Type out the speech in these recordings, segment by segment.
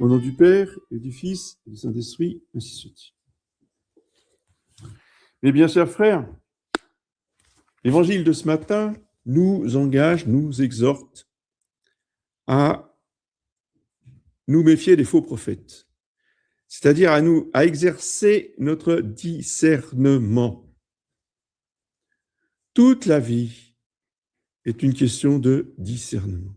Au nom du Père, et du Fils, et du Saint-Esprit, ainsi soit-il. Mes bien chers frères, l'évangile de ce matin nous engage, nous exhorte à nous méfier des faux prophètes, c'est-à-dire à exercer notre discernement. Toute la vie est une question de discernement.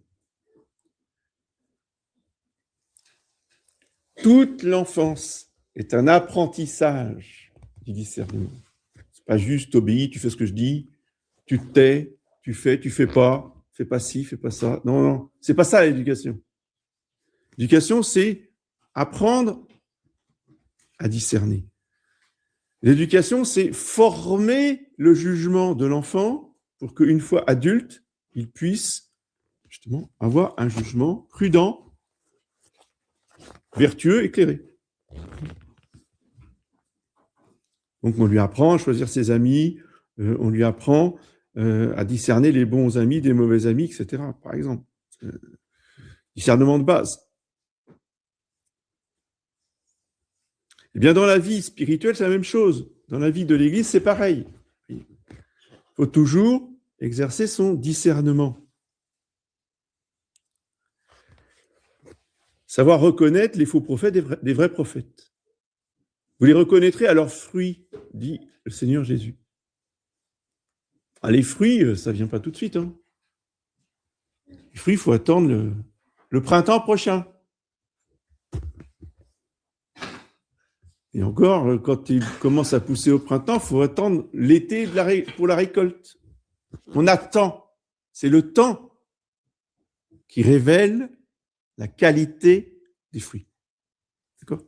Toute l'enfance est un apprentissage du discernement. C'est pas juste obéis, tu fais ce que je dis, tu te tais, tu fais pas ci, fais pas ça. Non, non, c'est pas ça l'éducation. L'éducation, c'est apprendre à discerner. L'éducation, c'est former le jugement de l'enfant pour qu'une fois adulte, il puisse justement avoir un jugement prudent, vertueux, éclairé. Donc on lui apprend à choisir ses amis, on lui apprend à discerner les bons amis des mauvais amis, etc. Par exemple. Discernement de base. Eh bien, dans la vie spirituelle, c'est la même chose. Dans la vie de l'Église, c'est pareil. Il faut toujours exercer son discernement. Savoir reconnaître les faux prophètes des vrais prophètes. Vous les reconnaîtrez à leurs fruits, dit le Seigneur Jésus. Ah, les fruits, ça ne vient pas tout de suite. Hein. Les fruits, il faut attendre le printemps prochain. Et encore, quand il commence à pousser au printemps, il faut attendre l'été pour la récolte. On attend. C'est le temps qui révèle la qualité des fruits. D'accord ?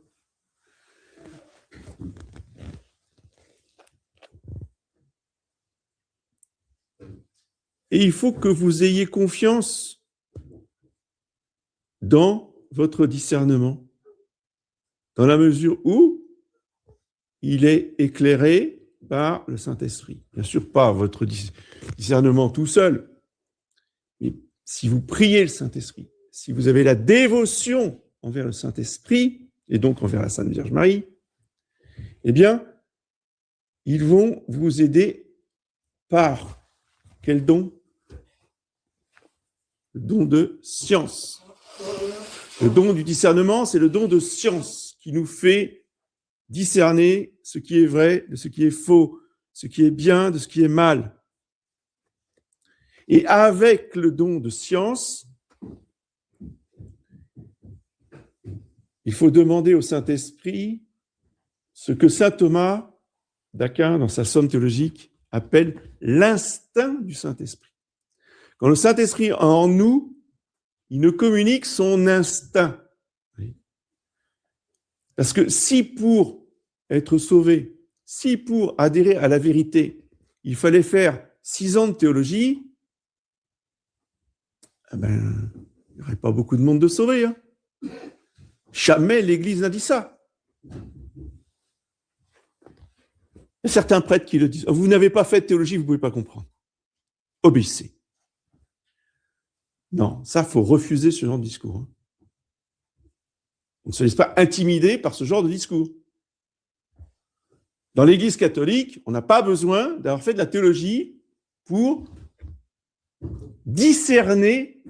Et il faut que vous ayez confiance dans votre discernement, dans la mesure où il est éclairé par le Saint-Esprit. Bien sûr, pas votre discernement tout seul, mais si vous priez le Saint-Esprit, si vous avez la dévotion envers le Saint-Esprit, et donc envers la Sainte Vierge Marie, eh bien, ils vont vous aider par quel don ? Le don de science. Le don du discernement, c'est le don de science qui nous fait discerner ce qui est vrai de ce qui est faux, ce qui est bien de ce qui est mal. Et avec le don de science, il faut demander au Saint-Esprit ce que saint Thomas d'Aquin, dans sa somme théologique, appelle l'instinct du Saint-Esprit. Quand le Saint-Esprit est en nous, il nous communique son instinct. Parce que si pour être sauvé, si pour adhérer à la vérité, il fallait faire 6 ans de théologie, il n'y aurait pas beaucoup de monde de sauvé. Hein. Jamais l'Église n'a dit ça. Il y a certains prêtres qui le disent. Vous n'avez pas fait de théologie, vous ne pouvez pas comprendre. Obéissez. Non, ça, il faut refuser ce genre de discours. Hein. On ne se laisse pas intimider par ce genre de discours. Dans l'Église catholique, on n'a pas besoin d'avoir fait de la théologie pour discerner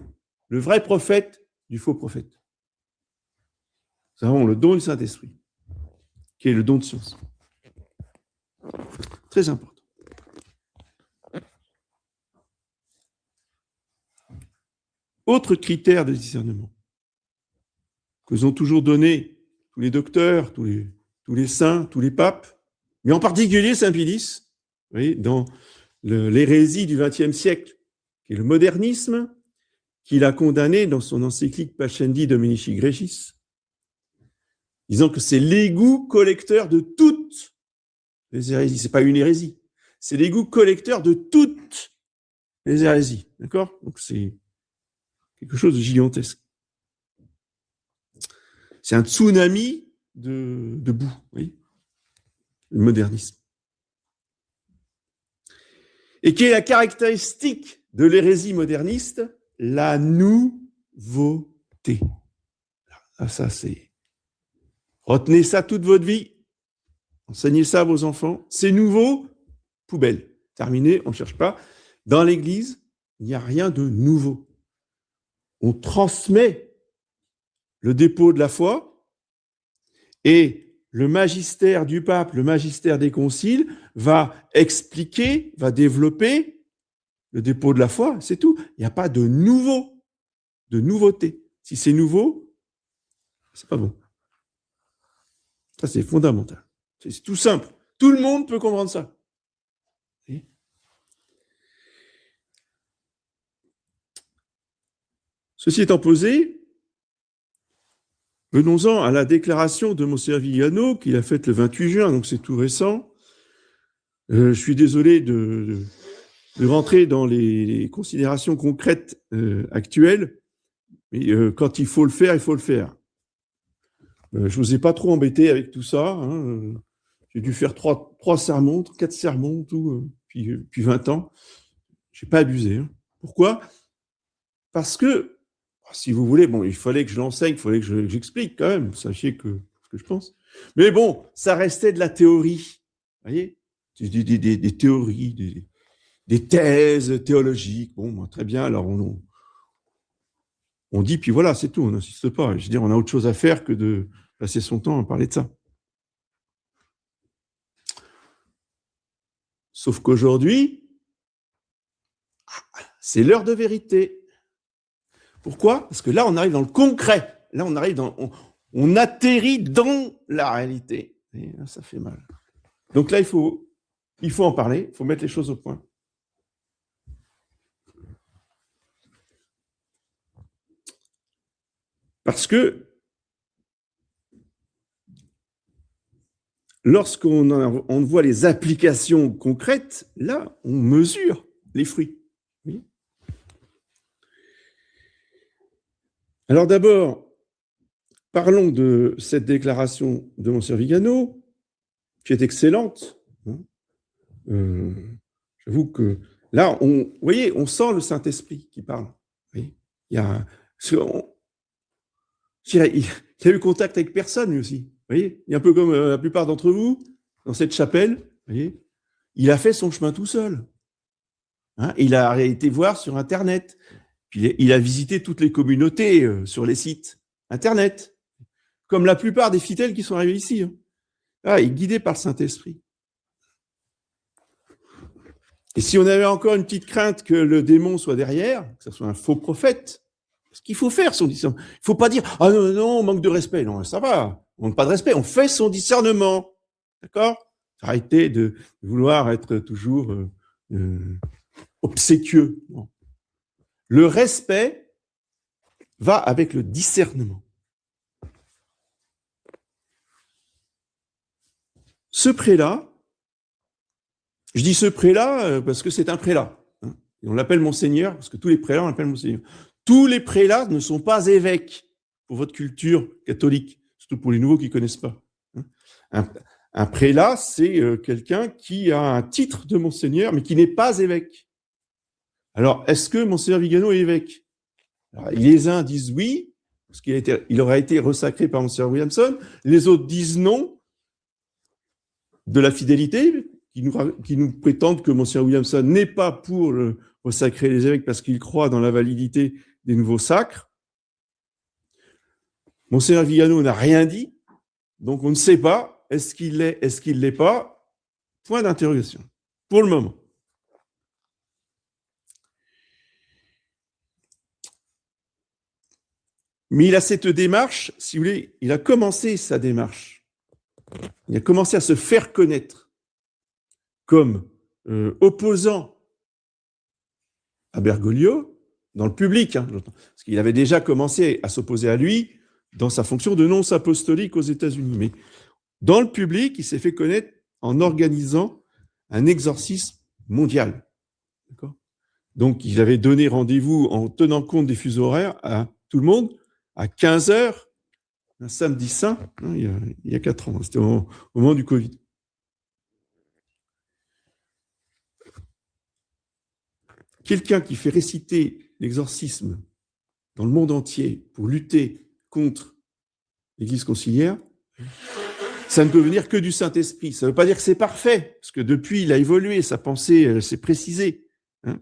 le vrai prophète du faux prophète. Nous avons le don du Saint-Esprit, qui est le don de science. Très important. Autre critère de discernement que nous ont toujours donné tous les docteurs, tous les saints, tous les papes, mais en particulier Saint Pie X, vous voyez, dans l'hérésie du XXe siècle, qui est le modernisme, qu'il a condamné dans son encyclique Pascendi Dominici Gregis, disant que c'est l'égout collecteur de toutes les hérésies. Ce n'est pas une hérésie, c'est l'égout collecteur de toutes les hérésies. D'accord ? Donc c'est quelque chose de gigantesque. C'est un tsunami de boue, oui, le modernisme. Et quelle est la caractéristique de l'hérésie moderniste ? La nouveauté. Ah, ça, c'est... Retenez ça toute votre vie. Enseignez ça à vos enfants. C'est nouveau, poubelle. Terminé, on ne cherche pas. Dans l'Église, il n'y a rien de nouveau. On transmet le dépôt de la foi et le magistère du pape, le magistère des conciles va expliquer, va développer le dépôt de la foi, c'est tout. Il n'y a pas de nouveauté. Si c'est nouveau, c'est pas bon. Ça, c'est fondamental. C'est tout simple. Tout le monde peut comprendre ça. Ceci étant posé, venons-en à la déclaration de Monseigneur Vigano qu'il a faite le 28 juin, donc c'est tout récent. Je suis désolé de rentrer dans les considérations concrètes actuelles, mais quand il faut le faire, il faut le faire. Je ne vous ai pas trop embêté avec tout ça. Hein. J'ai dû faire 4 sermons, tout, puis 20 ans. Je n'ai pas abusé. Hein. Pourquoi ? Parce que, si vous voulez, bon, il fallait que je l'enseigne, il fallait que j'explique quand même, sachez ce que je pense. Mais bon, ça restait de la théorie. Vous voyez ? Des théories, des thèses théologiques. Bon, très bien, alors on dit, puis voilà, c'est tout, on n'insiste pas. Je veux dire, on a autre chose à faire que de passer son temps à parler de ça. Sauf qu'aujourd'hui, c'est l'heure de vérité. Pourquoi ? Parce que là, on arrive dans le concret. Là, on atterrit dans la réalité. Et là, ça fait mal. Donc là, il faut en parler, il faut mettre les choses au point. Parce que lorsqu'on voit les applications concrètes, là, on mesure les fruits. Oui. Alors d'abord, parlons de cette déclaration de Monseigneur Vigano, qui est excellente. J'avoue que là, vous voyez, on sent le Saint-Esprit qui parle. Oui. Il a eu contact avec personne, lui aussi. Vous voyez, il est un peu comme la plupart d'entre vous, dans cette chapelle. Vous voyez, il a fait son chemin tout seul. Hein, il a été voir sur Internet. Puis il a visité toutes les communautés sur les sites Internet, comme la plupart des fidèles qui sont arrivés ici. Hein. Ah, il est guidé par le Saint-Esprit. Et si on avait encore une petite crainte que le démon soit derrière, que ce soit un faux prophète, ce qu'il faut faire son discernement. Il ne faut pas dire « Ah non, non, on manque de respect ». Non, ça va, on manque pas de respect, on fait son discernement. D'accord ? Arrêtez de vouloir être toujours obséquieux. Non. Le respect va avec le discernement. Ce prélat, je dis ce prélat parce que c'est un prélat. Hein, et on l'appelle Monseigneur, parce que tous les prélats, on l'appelle Monseigneur. Tous les prélats ne sont pas évêques pour votre culture catholique, surtout pour les nouveaux qui ne connaissent pas. Un prélat, c'est quelqu'un qui a un titre de Monseigneur, mais qui n'est pas évêque. Alors, est-ce que Monseigneur Vigano est évêque ? Alors, les uns disent oui, parce qu'il aurait été resacré par Monseigneur Williamson. Les autres disent non, de la fidélité, qui nous prétendent que Monseigneur Williamson n'est pas pour resacrer les évêques parce qu'il croit dans la validité des nouveaux sacres. Monseigneur Vigano n'a rien dit, donc on ne sait pas, est-ce qu'il l'est, est-ce qu'il ne l'est pas ? Point d'interrogation, pour le moment. Mais il a cette démarche, si vous voulez, il a commencé sa démarche. Il a commencé à se faire connaître comme opposant à Bergoglio, dans le public, hein, parce qu'il avait déjà commencé à s'opposer à lui dans sa fonction de nonce apostolique aux États-Unis. Mais dans le public, il s'est fait connaître en organisant un exorcisme mondial. D'accord ? Donc, il avait donné rendez-vous en tenant compte des fuseaux horaires à tout le monde à 15h, un samedi saint, hein, il y a 4 ans. C'était au moment du Covid. Quelqu'un qui fait réciter l'exorcisme dans le monde entier pour lutter contre l'Église conciliaire, ça ne peut venir que du Saint-Esprit. Ça ne veut pas dire que c'est parfait, parce que depuis, il a évolué, sa pensée s'est précisée. Hein.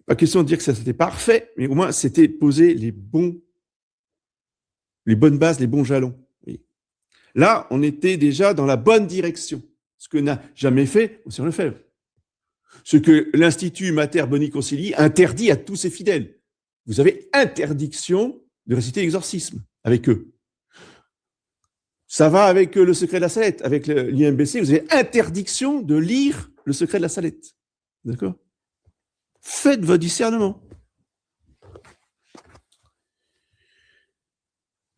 Pas question de dire que ça c'était parfait, mais au moins c'était poser les bonnes bases, les bons jalons. Là, on était déjà dans la bonne direction. Ce que n'a jamais fait Monsieur Lefebvre. Ce que l'Institut Mater Boni Concilii interdit à tous ses fidèles. Vous avez interdiction de réciter l'exorcisme avec eux. Ça va avec le secret de la Salette. Avec l'IMBC, vous avez interdiction de lire le secret de la Salette. D'accord ? Faites votre discernement.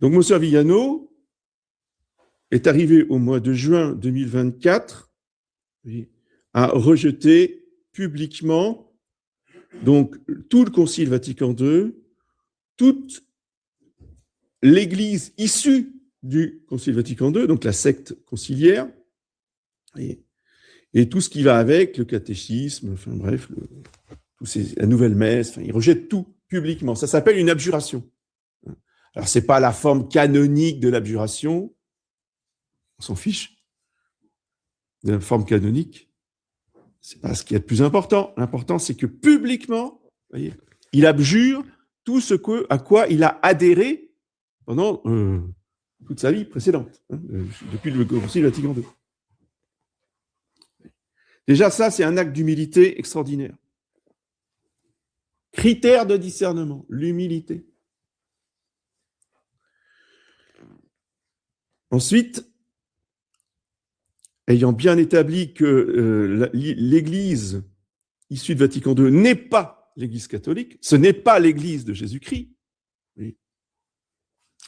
Donc, Monsieur Vigano est arrivé au mois de juin 2024 à rejeter publiquement donc tout le Concile Vatican II, toute l'Église issue du Concile Vatican II, donc la secte conciliaire, et tout ce qui va avec, le catéchisme, enfin bref, la nouvelle messe, enfin, il rejette tout publiquement. Ça s'appelle une abjuration. Alors, c'est pas la forme canonique de l'abjuration, on s'en fiche de la forme canonique. C'est pas ce qui est le plus important. L'important, c'est que publiquement, voyez, il abjure tout ce à quoi il a adhéré pendant toute sa vie précédente, hein, depuis le Concile Vatican II. Déjà, ça, c'est un acte d'humilité extraordinaire. Critère de discernement, l'humilité. Ensuite, ayant bien établi que l'Église issue de Vatican II n'est pas l'Église catholique, ce n'est pas l'Église de Jésus-Christ, oui,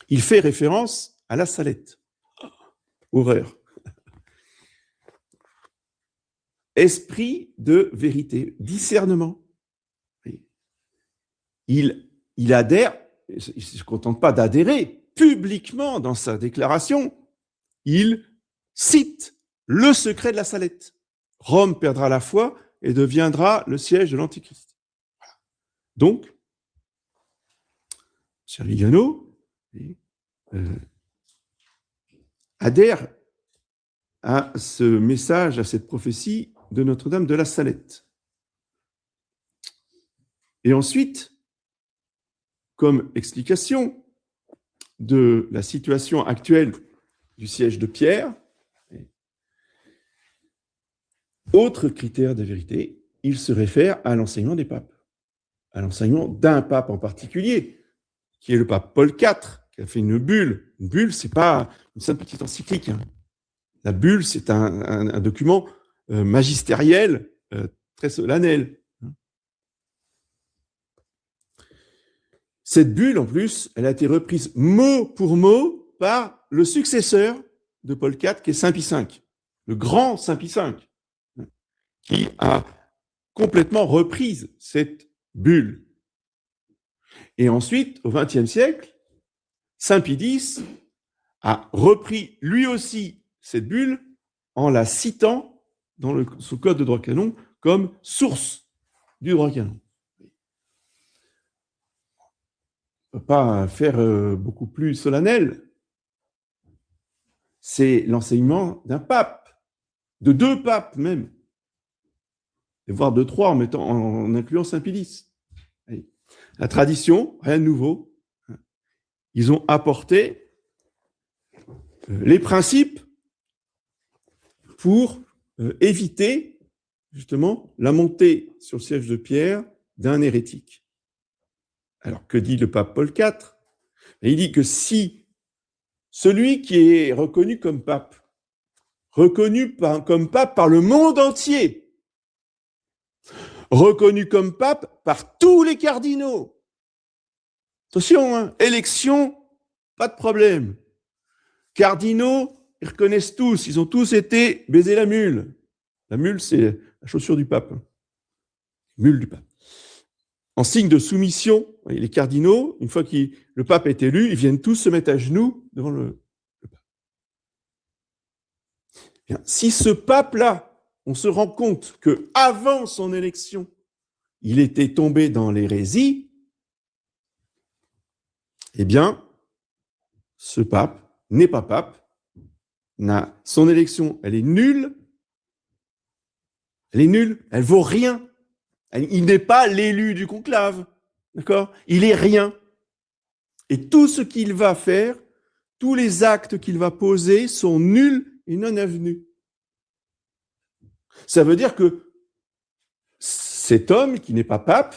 il fait référence à la Salette. Horreur. Esprit de vérité, discernement. Oui. Il adhère, il ne se contente pas d'adhérer publiquement dans sa déclaration, il cite le secret de la Salette. Rome perdra la foi et deviendra le siège de l'Antichrist. Voilà. Donc, M. Vigano adhère à ce message, à cette prophétie de Notre-Dame de la Salette. Et ensuite, comme explication de la situation actuelle du siège de Pierre, autre critère de vérité, il se réfère à l'enseignement des papes, à l'enseignement d'un pape en particulier, qui est le pape Paul IV, qui a fait une bulle. Une bulle, c'est pas une simple petite encyclique. Hein. La bulle, c'est un document magistériel très solennel. Cette bulle, en plus, elle a été reprise mot pour mot par le successeur de Paul IV, qui est Saint Pie V, le grand Saint Pie V, qui a complètement reprise cette bulle. Et ensuite, au XXe siècle, Saint Pie X a repris lui aussi cette bulle en la citant dans son code de droit canon comme source du droit canon. On ne peut pas faire beaucoup plus solennel. C'est l'enseignement d'un pape, de deux papes même, et voire de trois en incluant Saint Pie X. La tradition, rien de nouveau. Ils ont apporté les principes pour éviter justement la montée sur le siège de Pierre d'un hérétique. Alors, que dit le pape Paul IV ? Il dit que si celui qui est reconnu comme pape par le monde entier, reconnu comme pape par tous les cardinaux, attention, hein, élection, pas de problème. Cardinaux, ils reconnaissent tous, ils ont tous été baiser la mule. La mule, c'est la chaussure du pape. Mule du pape. En signe de soumission, les cardinaux, une fois que le pape est élu, ils viennent tous se mettre à genoux devant le pape. Bien, si ce pape-là, on se rend compte qu'avant son élection, il était tombé dans l'hérésie, eh bien, ce pape n'est pas pape, son élection, elle est nulle, elle vaut rien. Il n'est pas l'élu du conclave, d'accord? Il est rien. Et tout ce qu'il va faire, tous les actes qu'il va poser sont nuls et non avenus. Ça veut dire que cet homme qui n'est pas pape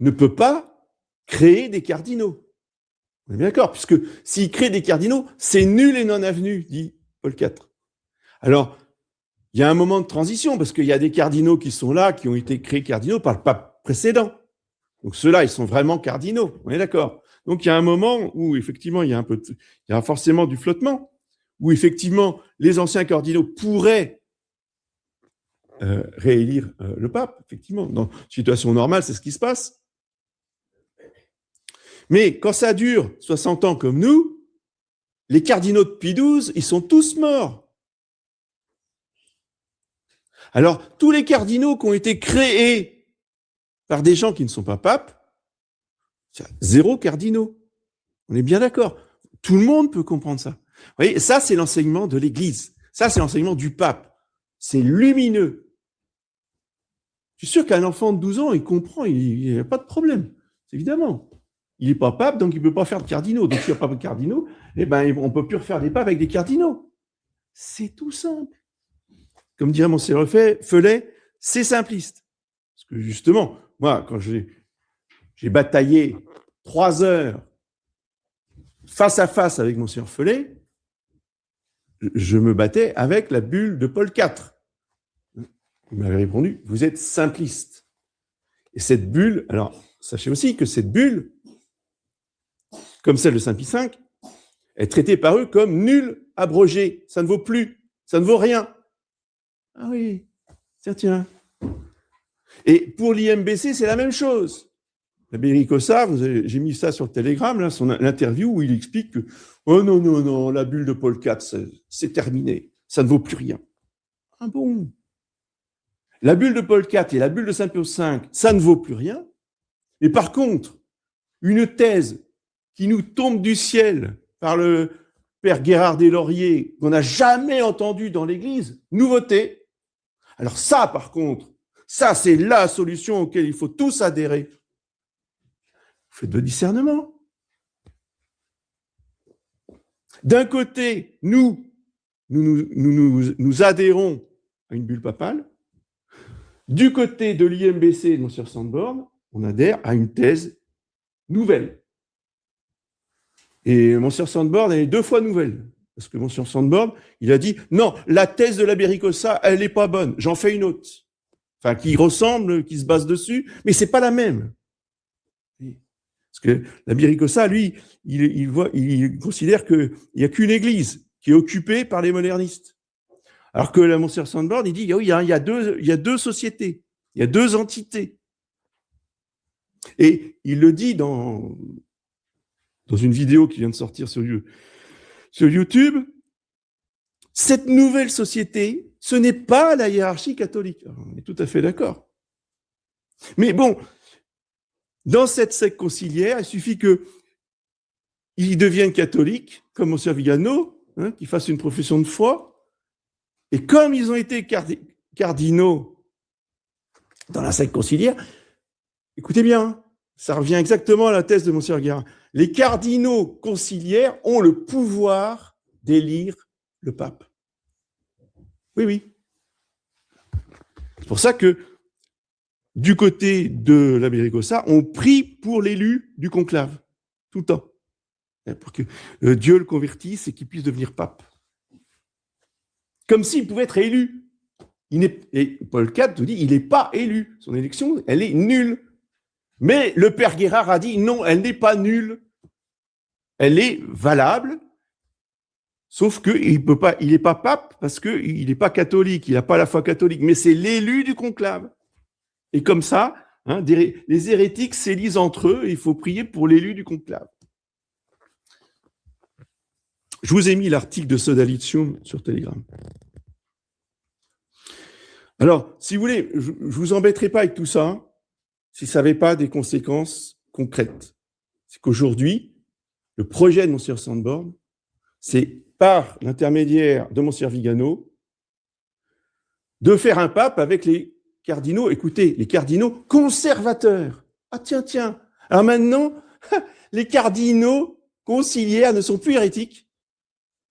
ne peut pas créer des cardinaux. On est bien d'accord, puisque s'il crée des cardinaux, c'est nul et non avenu, dit Paul IV. Alors, il y a un moment de transition, parce qu'il y a des cardinaux qui sont là, qui ont été créés cardinaux par le pape précédent. Donc ceux-là, ils sont vraiment cardinaux, on est d'accord. Donc il y a un moment où, effectivement, il y a forcément du flottement, où, effectivement, les anciens cardinaux pourraient réélire le pape, effectivement. Dans une situation normale, c'est ce qui se passe. Mais quand ça dure 60 ans comme nous, les cardinaux de Pie XII, ils sont tous morts. Alors, tous les cardinaux qui ont été créés par des gens qui ne sont pas papes, c'est 0 cardinaux. On est bien d'accord. Tout le monde peut comprendre ça. Vous voyez, ça, c'est l'enseignement de l'Église. Ça, c'est l'enseignement du pape. C'est lumineux. Je suis sûr qu'un enfant de 12 ans, il comprend, il n'y a pas de problème. Évidemment. Il n'est pas pape, donc il ne peut pas faire de cardinaux. Donc, s'il n'y a pas de cardinaux, eh ben, on ne peut plus refaire des papes avec des cardinaux. C'est tout simple. Comme dirait Monseigneur Felet, c'est simpliste. Parce que justement, moi, quand j'ai bataillé 3 heures face à face avec Monseigneur Felet, je me battais avec la bulle de Paul IV. Il m'avait répondu, vous êtes simpliste. Et cette bulle, alors, sachez aussi que cette bulle, comme celle de Saint-Pie V, est traitée par eux comme nulle, abrogée. Ça ne vaut plus, ça ne vaut rien. Ah oui, tiens. Et pour l'IMBC, c'est la même chose. L'Abéricosa, j'ai mis ça sur le Telegram, là, l'interview où il explique que oh non, la bulle de Paul IV, c'est terminé, ça ne vaut plus rien. Ah bon? La bulle de Paul IV et la bulle de Saint-Pie V, ça ne vaut plus rien. Mais par contre, une thèse qui nous tombe du ciel par le père Gérard Deslauriers, qu'on n'a jamais entendu dans l'Église, nouveauté. Alors ça, par contre, ça, c'est la solution auquel il faut tous adhérer. Faites de discernement. D'un côté, nous adhérons à une bulle papale. Du côté de l'IMBC et de Monseigneur Sandborn, on adhère à une thèse nouvelle. Et Monseigneur Sandborn, elle est 2 fois nouvelle. Parce que Monseigneur Sandborn, il a dit, non, la thèse de l'Abéricosa, elle n'est pas bonne, j'en fais une autre. Enfin, qui ressemble, qui se base dessus, mais c'est pas la même. Parce que l'Abéricosa, lui, il considère qu'il n'y a qu'une église qui est occupée par les modernistes. Alors que la Monseigneur Sandborn, il dit, oui, il y a 2 sociétés, il y a 2 entités. Et il le dit dans une vidéo qui vient de sortir sur YouTube, cette nouvelle société, ce n'est pas la hiérarchie catholique. On est tout à fait d'accord. Mais bon, dans cette secte conciliaire, il suffit qu'ils deviennent catholiques, comme Monseigneur Vigano, qu'ils fassent une profession de foi, et comme ils ont été cardinaux dans la secte conciliaire, écoutez bien, ça revient exactement à la thèse de Monseigneur Guérin. Les cardinaux conciliaires ont le pouvoir d'élire le pape. Oui. C'est pour ça que, du côté de l'Abéricosa, on prie pour l'élu du conclave, tout le temps, pour que Dieu le convertisse et qu'il puisse devenir pape. Comme s'il pouvait être élu. Et Paul IV nous dit, il n'est pas élu. Son élection, elle est nulle. Mais le père Guérard a dit, non, elle n'est pas nulle. Elle est valable, sauf qu'il n'est pas pape parce qu'il n'est pas catholique, il n'a pas la foi catholique, mais c'est l'élu du conclave. Et comme ça, les hérétiques s'élisent entre eux et il faut prier pour l'élu du conclave. Je vous ai mis l'article de Sodalitium sur Telegram. Alors, si vous voulez, je ne vous embêterai pas avec tout ça si ça n'avait pas des conséquences concrètes. C'est qu'aujourd'hui, le projet de Monseigneur Sandborn, c'est par l'intermédiaire de Monseigneur Vigano de faire un pape avec les cardinaux, écoutez, les cardinaux conservateurs. Ah tiens. Alors maintenant, les cardinaux conciliaires ne sont plus hérétiques.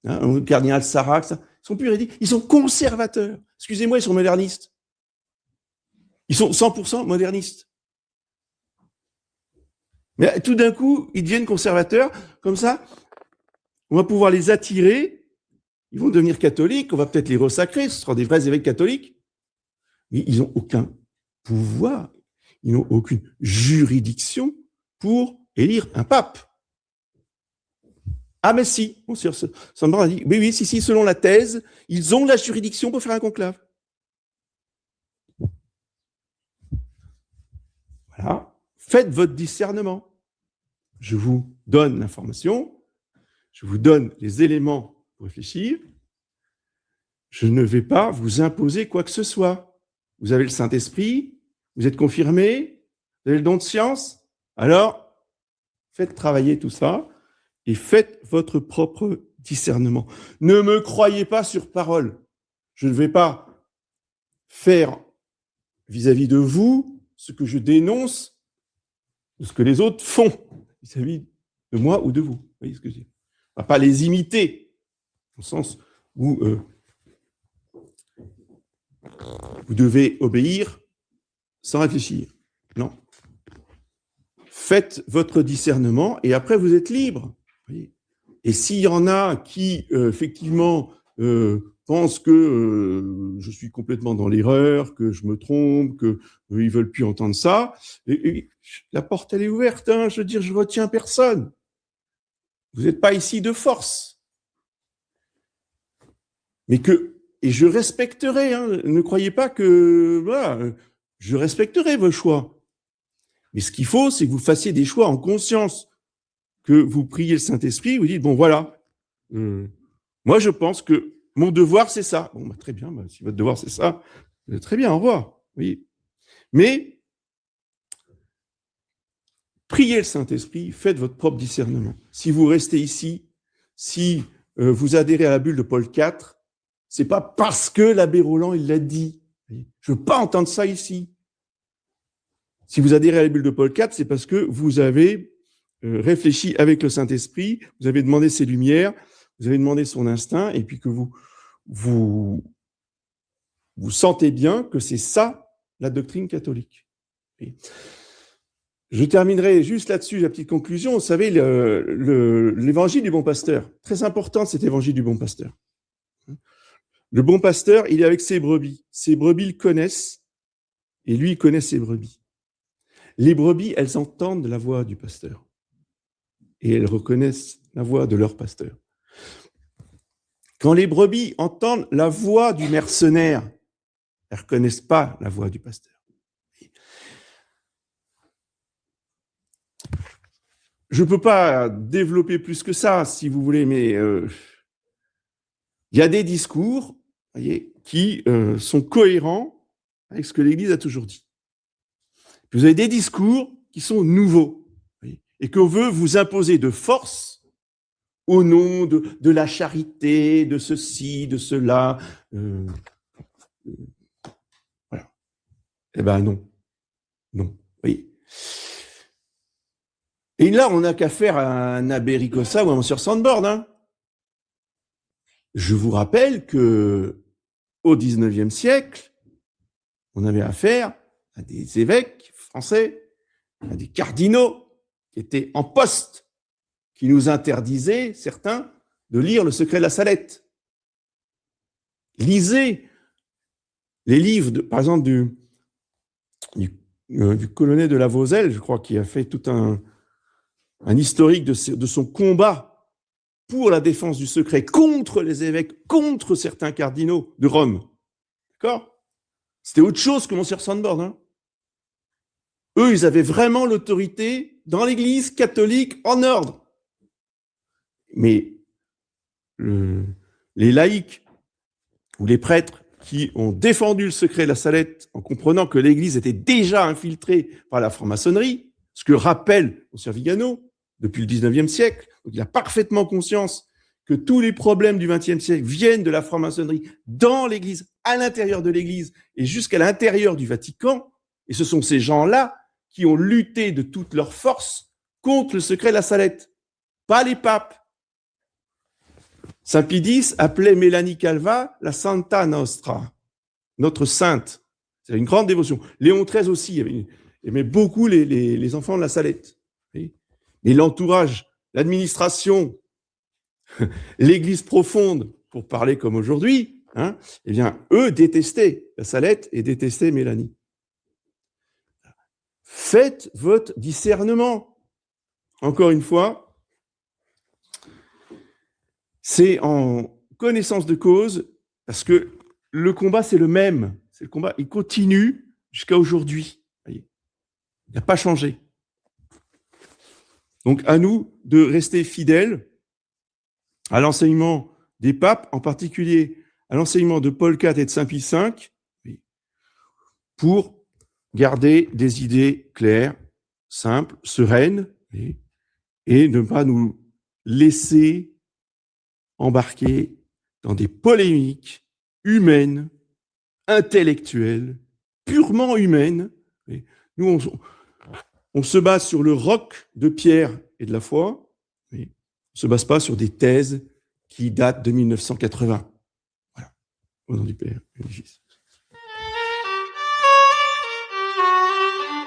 Le cardinal Sarrac, ils sont plus hérétiques, ils sont conservateurs. Excusez-moi, ils sont modernistes. Ils sont 100% modernistes. Mais tout d'un coup, ils deviennent conservateurs, comme ça, on va pouvoir les attirer, ils vont devenir catholiques, on va peut-être les resacrer, ce seront des vrais évêques catholiques, mais ils n'ont aucun pouvoir, ils n'ont aucune juridiction pour élire un pape. Ah mais si, Monseigneur Sandborn a dit, oui, si, selon la thèse, ils ont la juridiction pour faire un conclave. Voilà, faites votre discernement. Je vous donne l'information, je vous donne les éléments pour réfléchir. Je ne vais pas vous imposer quoi que ce soit. Vous avez le Saint-Esprit, vous êtes confirmé, vous avez le don de science, alors faites travailler tout ça et faites votre propre discernement. Ne me croyez pas sur parole. Je ne vais pas faire vis-à-vis de vous ce que je dénonce de ce que les autres font vis-à-vis de moi ou de vous. Vous voyez ce que je dis ? On ne va pas les imiter, au sens où vous devez obéir sans réfléchir. Non. Faites votre discernement et après vous êtes libre. Et s'il y en a qui, effectivement, pensent que je suis complètement dans l'erreur, que je me trompe, qu'ils ne veulent plus entendre ça, et la porte, elle est ouverte. Hein, je veux dire, je ne retiens personne. Vous n'êtes pas ici de force. Mais et je respecterai, hein, ne croyez pas que, voilà, je respecterai vos choix. Mais ce qu'il faut, c'est que vous fassiez des choix en conscience, que vous priez le Saint-Esprit, vous dites, bon voilà, moi je pense que mon devoir c'est ça. Bon, très bien, si votre devoir c'est ça, très bien, au revoir. Oui. Mais priez le Saint-Esprit, faites votre propre discernement. Si vous restez ici, si vous adhérez à la bulle de Paul IV, c'est pas parce que l'abbé Roland il l'a dit. Je veux pas entendre ça ici. Si vous adhérez à la bulle de Paul IV, c'est parce que vous avez réfléchi avec le Saint-Esprit, vous avez demandé ses lumières, vous avez demandé son instinct, et puis que vous sentez bien que c'est ça la doctrine catholique. Et je terminerai juste là-dessus, la petite conclusion. Vous savez, l'évangile du bon pasteur, très important cet évangile du bon pasteur. Le bon pasteur, il est avec ses brebis. Ses brebis le connaissent, et lui, il connaît ses brebis. Les brebis, elles entendent la voix du pasteur. Et elles reconnaissent la voix de leur pasteur. Quand les brebis entendent la voix du mercenaire, elles ne reconnaissent pas la voix du pasteur. Je ne peux pas développer plus que ça, si vous voulez, mais il y a des discours, voyez, qui sont cohérents avec ce que l'Église a toujours dit. Puis vous avez des discours qui sont nouveaux, voyez, et qu'on veut vous imposer de force au nom de la charité, de ceci, de cela. Voilà. Eh bien non. Non. Voyez. Et là, on n'a qu'à faire un abbé Ricossa ou un Monseigneur Sandborn. Hein. Je vous rappelle que au XIXe siècle, on avait affaire à des évêques français, à des cardinaux qui étaient en poste, qui nous interdisaient, certains, de lire le secret de la Salette. Lisez les livres, par exemple, du colonel de la Vozelle, je crois, qui a fait tout un historique de son combat pour la défense du secret contre les évêques, contre certains cardinaux de Rome. D'accord ? C'était autre chose que Monseigneur Sandborn. Hein. Eux, ils avaient vraiment l'autorité dans l'Église catholique en ordre. Mais les laïcs ou les prêtres qui ont défendu le secret de la Salette en comprenant que l'Église était déjà infiltrée par la franc-maçonnerie, ce que rappelle Monseigneur Vigano, depuis le 19e siècle. Donc, il a parfaitement conscience que tous les problèmes du 20e siècle viennent de la franc-maçonnerie dans l'Église, à l'intérieur de l'Église et jusqu'à l'intérieur du Vatican. Et ce sont ces gens-là qui ont lutté de toute leur force contre le secret de la Salette, pas les papes. Saint Pie X appelait Mélanie Calva la Santa Nostra, notre sainte. C'est une grande dévotion. Léon XIII aussi aimait beaucoup les enfants de la Salette. Et l'entourage, l'administration, l'Église profonde, pour parler comme aujourd'hui, eh bien, eux détestaient la Salette et détestaient Mélanie. Faites votre discernement. Encore une fois, c'est en connaissance de cause, parce que le combat, c'est le même. C'est le combat, il continue jusqu'à aujourd'hui. Il n'a pas changé. Donc, à nous de rester fidèles à l'enseignement des papes, en particulier à l'enseignement de Paul IV et de Saint Pie V, pour garder des idées claires, simples, sereines, et ne pas nous laisser embarquer dans des polémiques humaines, intellectuelles, purement humaines. Nous, on se base sur le roc de pierre et de la foi, on ne se base pas sur des thèses qui datent de 1980. Voilà. Au nom du Père et du Fils.